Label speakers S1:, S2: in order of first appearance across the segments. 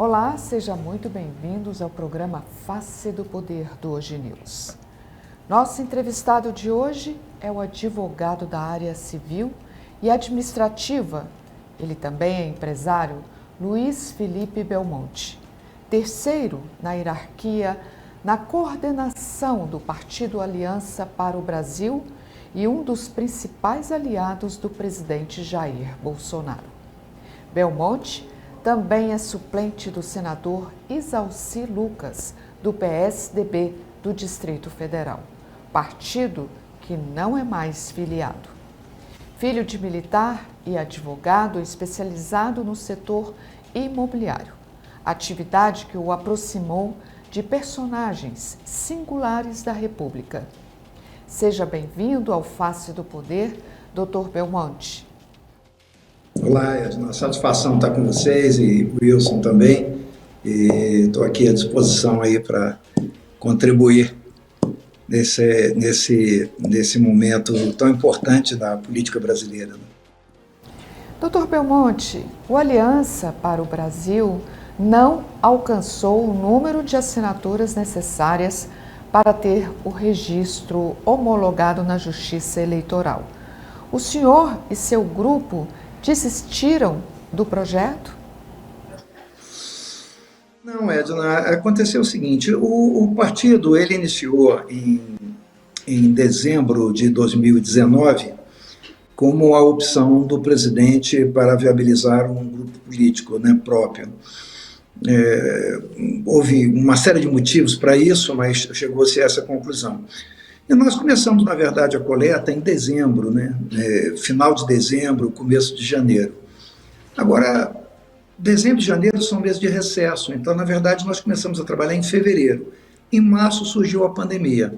S1: Olá, sejam muito bem-vindos ao programa Face do Poder do Hoje News. Nosso entrevistado de hoje é o advogado da área civil e administrativa, ele também é empresário, Luiz Felipe Belmonte, terceiro na hierarquia na coordenação do Partido Aliança para o Brasil e um dos principais aliados do presidente Jair Bolsonaro. Belmonte também é suplente do senador Isalci Lucas, do PSDB do Distrito Federal, partido que não é mais filiado. Filho de militar e advogado especializado no setor imobiliário, atividade que o aproximou de personagens singulares da República. Seja bem-vindo ao Face do Poder, Dr. Belmonte.
S2: Olá, é uma satisfação estar com vocês e o Wilson também. E estou aqui à disposição aí para contribuir nesse momento tão importante da política brasileira.
S1: Dr. Belmonte, o Aliança para o Brasil não alcançou o número de assinaturas necessárias para ter o registro homologado na Justiça Eleitoral. O senhor e seu grupo desistiram do projeto?
S2: Não, Edna, aconteceu o seguinte, o partido ele iniciou em dezembro de 2019 como a opção do presidente para viabilizar um grupo político, né, próprio. Houve uma série de motivos para isso, mas chegou-se a essa conclusão. E nós começamos, na verdade, a coleta em dezembro, né? Final de dezembro, começo de janeiro. Agora, dezembro e janeiro são meses de recesso, então, na verdade, nós começamos a trabalhar em fevereiro. Em março surgiu a pandemia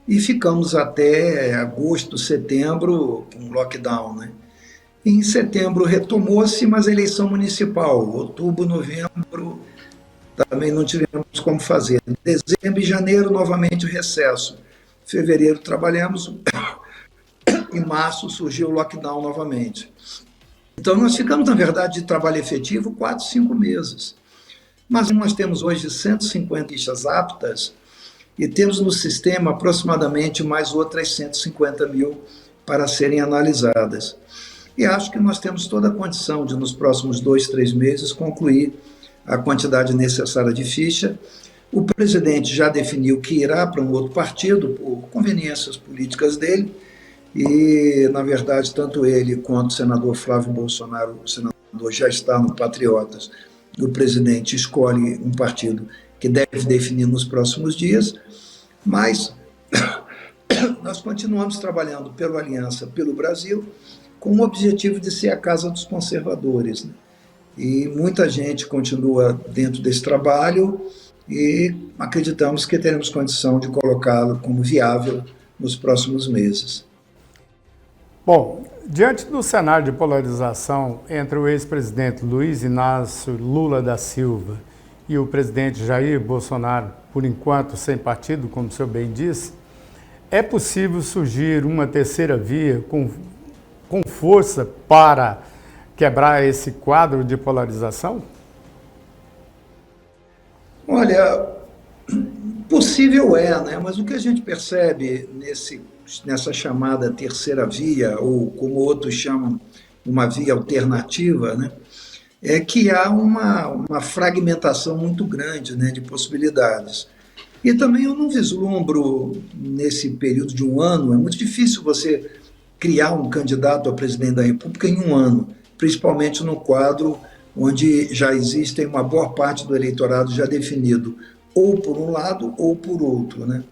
S2: e ficamos até agosto, setembro, com lockdown, né? Em setembro retomou-se, mas a eleição municipal, outubro, novembro, também não tivemos como fazer. Dezembro e janeiro, novamente o recesso. Fevereiro trabalhamos, em março surgiu o lockdown novamente. Então nós ficamos, na verdade, de trabalho efetivo 4, 5 meses. Mas nós temos hoje 150 fichas aptas e temos no sistema aproximadamente mais outras 150 mil para serem analisadas. E acho que nós temos toda a condição de, nos próximos 2, 3 meses, concluir a quantidade necessária de ficha. O presidente já definiu que irá para um outro partido, por conveniências políticas dele, e, na verdade, tanto ele quanto o senador Flávio Bolsonaro, o senador já está no Patriotas, o presidente escolhe um partido que deve definir nos próximos dias, mas nós continuamos trabalhando pela Aliança pelo Brasil, com o objetivo de ser a casa dos conservadores, né? E muita gente continua dentro desse trabalho e acreditamos que teremos condição de colocá-lo como viável nos próximos meses.
S3: Bom, diante do cenário de polarização entre o ex-presidente Luiz Inácio Lula da Silva e o presidente Jair Bolsonaro, por enquanto sem partido, como o senhor bem disse, é possível surgir uma terceira via com força para quebrar esse quadro de polarização?
S2: Olha, possível né? Mas o que a gente percebe nessa chamada terceira via, ou como outros chamam, uma via alternativa, né? É que há uma fragmentação muito grande, né, de possibilidades. E também eu não vislumbro, nesse período de um ano, é muito difícil você criar um candidato a presidente da República em um ano, principalmente no quadro onde já existem uma boa parte do eleitorado já definido, ou por um lado ou por outro, né?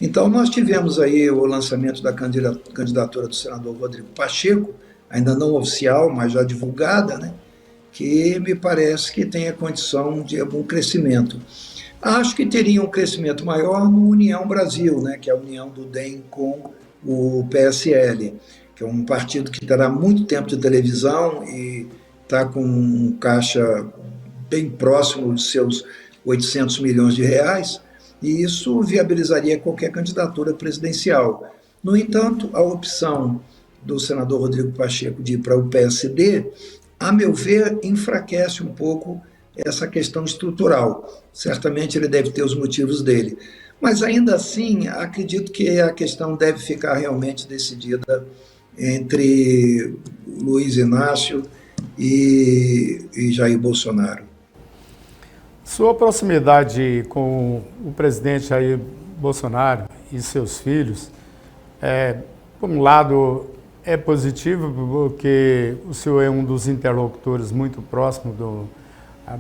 S2: Então nós tivemos aí o lançamento da candidatura do senador Rodrigo Pacheco, ainda não oficial, mas já divulgada, né? Que me parece que tem a condição de algum crescimento. Acho que teria um crescimento maior no União Brasil, né? Que é a união do DEM com o PSL, que é um partido que terá muito tempo de televisão e está com um caixa bem próximo dos seus 800 milhões de reais, e isso viabilizaria qualquer candidatura presidencial. No entanto, a opção do senador Rodrigo Pacheco de ir para o PSD, a meu ver, enfraquece um pouco essa questão estrutural. Certamente ele deve ter os motivos dele. Mas ainda assim, acredito que a questão deve ficar realmente decidida entre Luiz Inácio e Jair Bolsonaro.
S3: Sua proximidade com o presidente Jair Bolsonaro e seus filhos, por um lado, é positivo, porque o senhor é um dos interlocutores muito próximos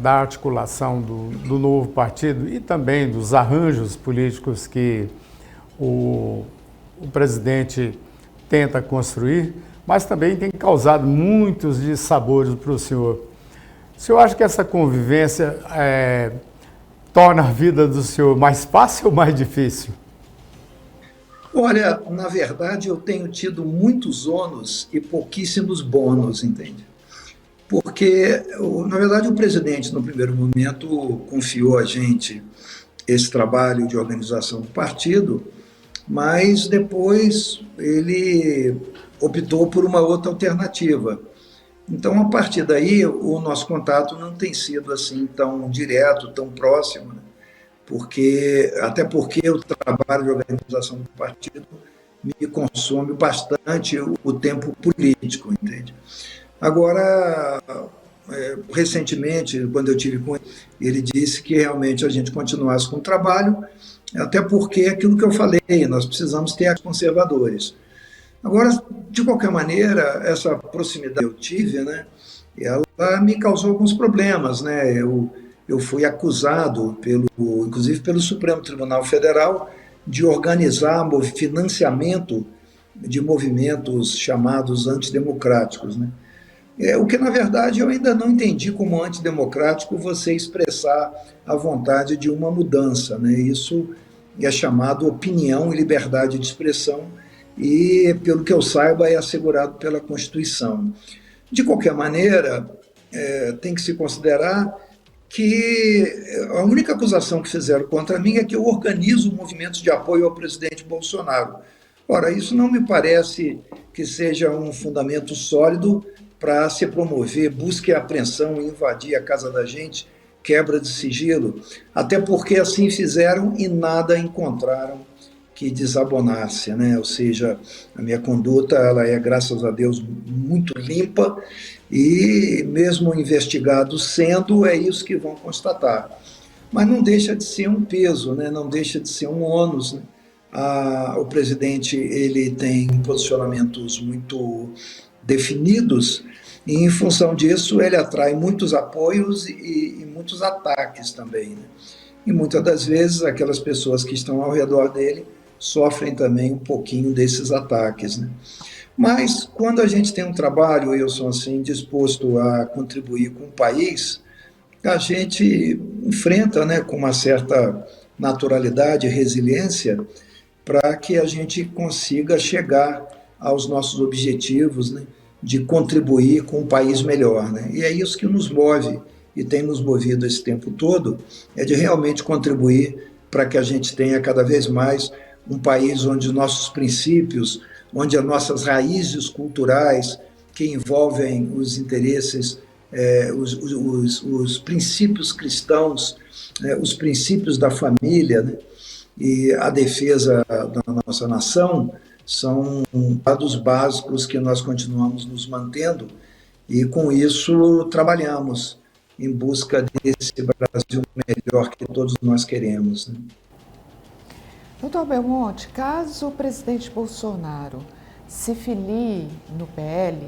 S3: da articulação do novo partido e também dos arranjos políticos que o presidente tenta construir, mas também tem causado muitos dissabores para o senhor. O senhor acha que essa convivência torna a vida do senhor mais fácil ou mais difícil?
S2: Olha, na verdade eu tenho tido muitos ônus e pouquíssimos bônus, entende? Porque, na verdade, o presidente, no primeiro momento, confiou a gente esse trabalho de organização do partido, mas depois ele optou por uma outra alternativa. Então, a partir daí, o nosso contato não tem sido assim tão direto, tão próximo, né? Até porque o trabalho de organização do partido me consome bastante o tempo político, entende? Agora, recentemente, quando eu tive com ele disse que realmente a gente continuasse com o trabalho, até porque é aquilo que eu falei, nós precisamos ter conservadores. Agora, de qualquer maneira, essa proximidade que eu tive, né, ela me causou alguns problemas, né? Eu fui acusado, inclusive pelo Supremo Tribunal Federal, de organizar financiamento de movimentos chamados antidemocráticos, né? O que, na verdade, eu ainda não entendi como antidemocrático você expressar a vontade de uma mudança, né? Isso é chamado opinião e liberdade de expressão e, pelo que eu saiba, é assegurado pela Constituição. De qualquer maneira, tem que se considerar que a única acusação que fizeram contra mim é que eu organizo movimentos de apoio ao presidente Bolsonaro. Ora, isso não me parece que seja um fundamento sólido para se promover busca e apreensão, invadir a casa da gente, quebra de sigilo, até porque assim fizeram e nada encontraram que desabonasse, né? Ou seja, a minha conduta, ela é, graças a Deus, muito limpa e mesmo investigados sendo, é isso que vão constatar. Mas não deixa de ser um peso, né? Não deixa de ser um ônus, né? O presidente, ele tem posicionamentos muito definidos e, em função disso, ele atrai muitos apoios e muitos ataques também, né? E muitas das vezes aquelas pessoas que estão ao redor dele sofrem também um pouquinho desses ataques, né? Mas quando a gente tem um trabalho, eu sou assim, disposto a contribuir com o país, a gente enfrenta, né, com uma certa naturalidade e resiliência para que a gente consiga chegar aos nossos objetivos, né, de contribuir com um país melhor, né? E é isso que nos move e tem nos movido esse tempo todo, é de realmente contribuir para que a gente tenha cada vez mais um país onde nossos princípios, onde as nossas raízes culturais, que envolvem os interesses, os princípios cristãos, os princípios da família, né, e a defesa da nossa nação, são dados básicos que nós continuamos nos mantendo e, com isso, trabalhamos em busca desse Brasil melhor que todos nós queremos, né?
S1: Doutor Belmonte, caso o presidente Bolsonaro se filie no PL,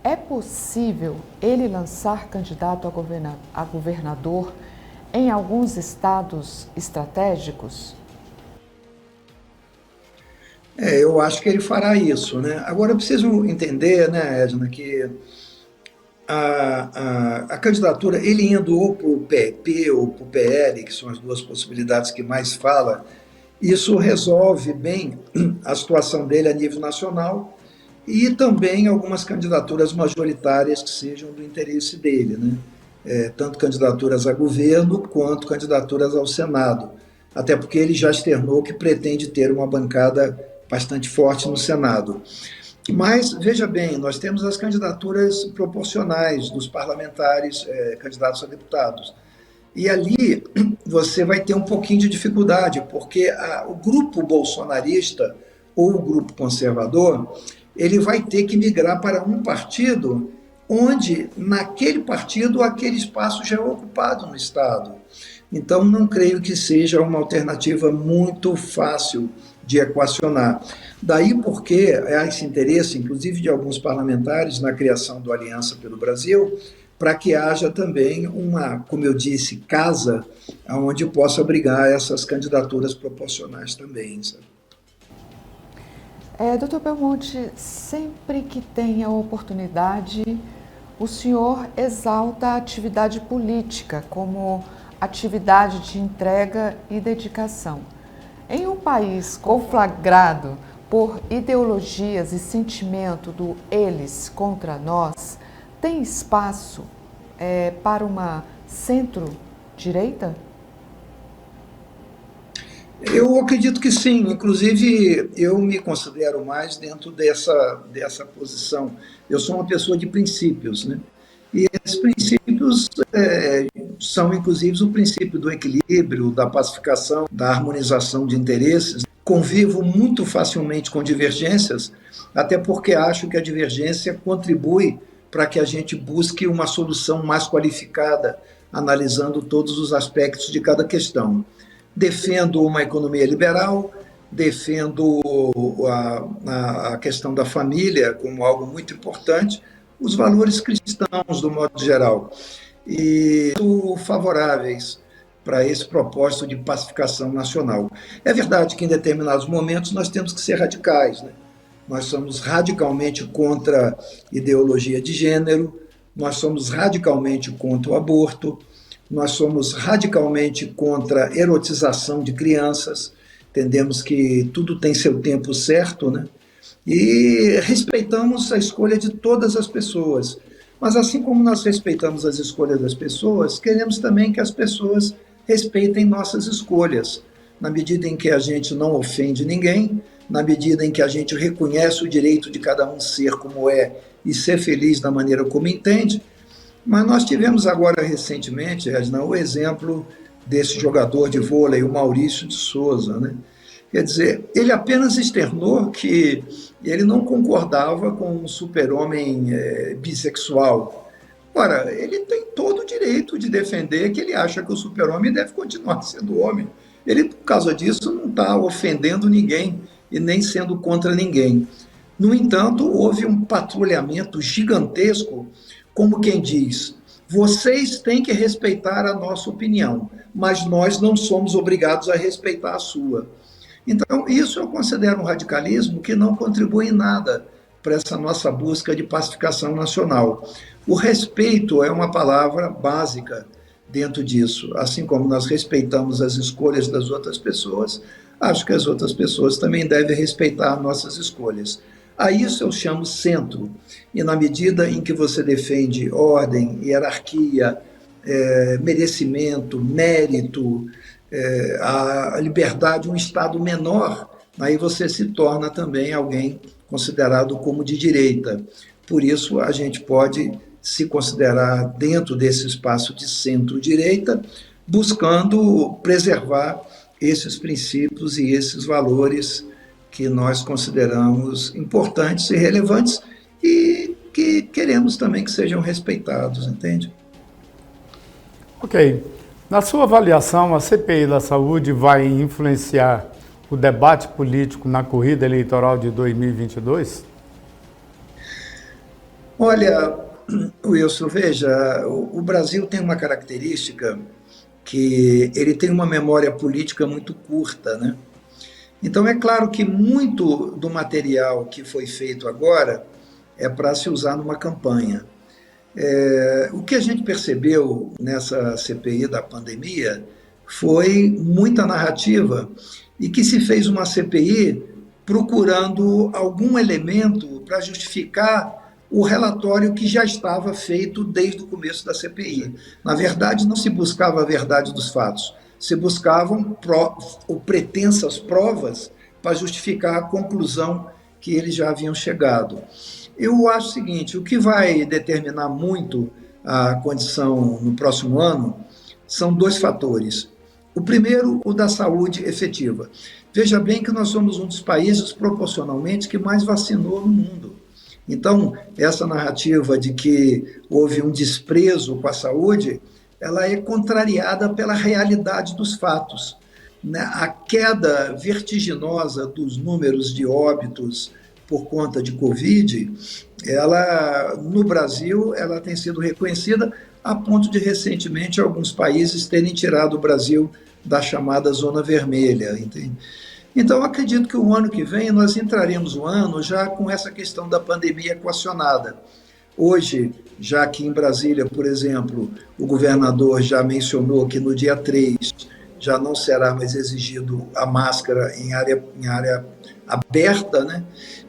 S1: é possível ele lançar candidato a governador em alguns estados estratégicos?
S2: Eu acho que ele fará isso, né? Agora, eu preciso entender, né, Edna, que a candidatura, ele indo ou para o PP ou para o PL, que são as duas possibilidades que mais fala, isso resolve bem a situação dele a nível nacional e também algumas candidaturas majoritárias que sejam do interesse dele, né? Tanto candidaturas a governo quanto candidaturas ao Senado, até porque ele já externou que pretende ter uma bancada bastante forte no Senado. Mas, veja bem, nós temos as candidaturas proporcionais dos parlamentares candidatos a deputados. E ali você vai ter um pouquinho de dificuldade, porque o grupo bolsonarista ou o grupo conservador, ele vai ter que migrar para um partido onde, naquele partido, aquele espaço já é ocupado no Estado. Então, não creio que seja uma alternativa muito fácil de equacionar. Daí porque há esse interesse, inclusive de alguns parlamentares, na criação do Aliança pelo Brasil, para que haja também uma, como eu disse, casa onde possa abrigar essas candidaturas proporcionais também. Sabe?
S1: Doutor Belmonte, sempre que tem a oportunidade, o senhor exalta a atividade política como atividade de entrega e dedicação. Em um país conflagrado por ideologias e sentimento do eles contra nós, tem espaço para uma centro-direita?
S2: Eu acredito que sim, inclusive eu me considero mais dentro dessa posição. Eu sou uma pessoa de princípios, né? E esses princípios são, inclusive, o princípio do equilíbrio, da pacificação, da harmonização de interesses. Convivo muito facilmente com divergências, até porque acho que a divergência contribui para que a gente busque uma solução mais qualificada, analisando todos os aspectos de cada questão. Defendo uma economia liberal, defendo a questão da família como algo muito importante, os valores cristãos, do modo geral, e sou favoráveis para esse propósito de pacificação nacional. É verdade que em determinados momentos nós temos que ser radicais, né? Nós somos radicalmente contra ideologia de gênero, nós somos radicalmente contra o aborto, nós somos radicalmente contra a erotização de crianças, entendemos que tudo tem seu tempo certo, né? E respeitamos a escolha de todas as pessoas. Mas assim como nós respeitamos as escolhas das pessoas, queremos também que as pessoas respeitem nossas escolhas, na medida em que a gente não ofende ninguém, na medida em que a gente reconhece o direito de cada um ser como é e ser feliz da maneira como entende. Mas nós tivemos agora recentemente, Edna, o exemplo desse jogador de vôlei, o Maurício de Souza, né? Quer dizer, ele apenas externou que ele não concordava com um super-homem bissexual. Ora, ele tem todo o direito de defender que ele acha que o super-homem deve continuar sendo homem. Ele, por causa disso, não está ofendendo ninguém e nem sendo contra ninguém. No entanto, houve um patrulhamento gigantesco, como quem diz, vocês têm que respeitar a nossa opinião, mas nós não somos obrigados a respeitar a sua. Então, isso eu considero um radicalismo que não contribui em nada para essa nossa busca de pacificação nacional. O respeito é uma palavra básica dentro disso. Assim como nós respeitamos as escolhas das outras pessoas, acho que as outras pessoas também devem respeitar nossas escolhas. A isso eu chamo centro. E na medida em que você defende ordem, hierarquia, merecimento, mérito, a liberdade, um Estado menor, aí você se torna também alguém considerado como de direita. Por isso, a gente pode se considerar dentro desse espaço de centro-direita, buscando preservar esses princípios e esses valores que nós consideramos importantes e relevantes e que queremos também que sejam respeitados, entende?
S3: Ok. Na sua avaliação, a CPI da Saúde vai influenciar o debate político na corrida eleitoral de 2022?
S2: Olha, Wilson, veja, o Brasil tem uma característica que ele tem uma memória política muito curta, né? Então, é claro que muito do material que foi feito agora é para se usar numa campanha. O que a gente percebeu nessa CPI da pandemia foi muita narrativa e que se fez uma CPI procurando algum elemento para justificar o relatório que já estava feito desde o começo da CPI. Na verdade, não se buscava a verdade dos fatos, se buscavam pretensas provas para justificar a conclusão que eles já haviam chegado. Eu acho o seguinte, o que vai determinar muito a condição no próximo ano são dois fatores. O primeiro, o da saúde efetiva. Veja bem que nós somos um dos países proporcionalmente que mais vacinou no mundo. Então, essa narrativa de que houve um desprezo com a saúde, ela é contrariada pela realidade dos fatos. A queda vertiginosa dos números de óbitos por conta de Covid, ela, no Brasil, ela tem sido reconhecida a ponto de, recentemente, alguns países terem tirado o Brasil da chamada zona vermelha, entende? Então, acredito que o ano que vem nós entraremos o ano já com essa questão da pandemia equacionada. Hoje, já aqui em Brasília, por exemplo, o governador já mencionou que no dia 3 já não será mais exigido a máscara em área aberta, né?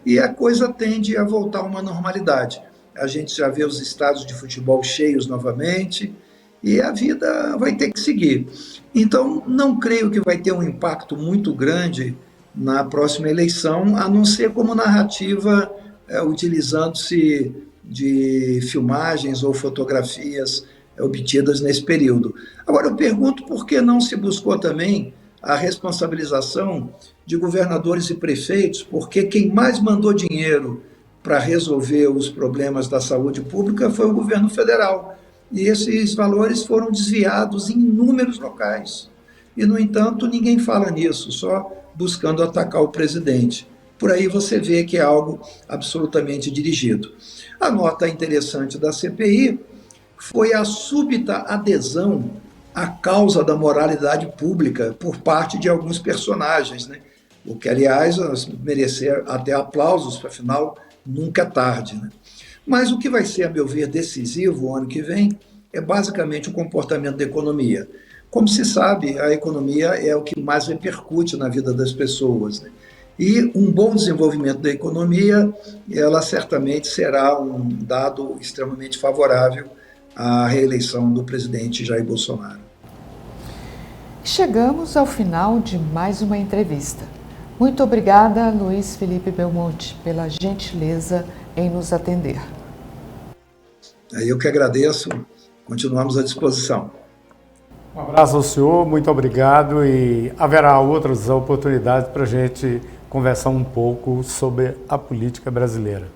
S2: E a coisa tende a voltar a uma normalidade. A gente já vê os estádios de futebol cheios novamente e a vida vai ter que seguir. Então, não creio que vai ter um impacto muito grande na próxima eleição, a não ser como narrativa, utilizando-se de filmagens ou fotografias obtidas nesse período. Agora, eu pergunto por que não se buscou também a responsabilização de governadores e prefeitos, porque quem mais mandou dinheiro para resolver os problemas da saúde pública foi o governo federal. E esses valores foram desviados em inúmeros locais. E, no entanto, ninguém fala nisso, só buscando atacar o presidente. Por aí você vê que é algo absolutamente dirigido. A nota interessante da CPI foi a súbita adesão à causa da moralidade pública por parte de alguns personagens, né? O que, aliás, merecer até aplausos, afinal, nunca é tarde, né? Mas o que vai ser, a meu ver, decisivo o ano que vem é basicamente o comportamento da economia. Como se sabe, a economia é o que mais repercute na vida das pessoas, né? E um bom desenvolvimento da economia, ela certamente será um dado extremamente favorável à reeleição do presidente Jair Bolsonaro.
S1: Chegamos ao final de mais uma entrevista. Muito obrigada, Luiz Felipe Belmonte, pela gentileza em nos atender.
S2: Eu que agradeço, continuamos à disposição.
S3: Um abraço ao senhor, muito obrigado, e haverá outras oportunidades para a gente conversar um pouco sobre a política brasileira.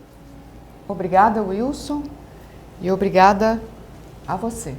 S1: Obrigada, Wilson, e obrigada a você.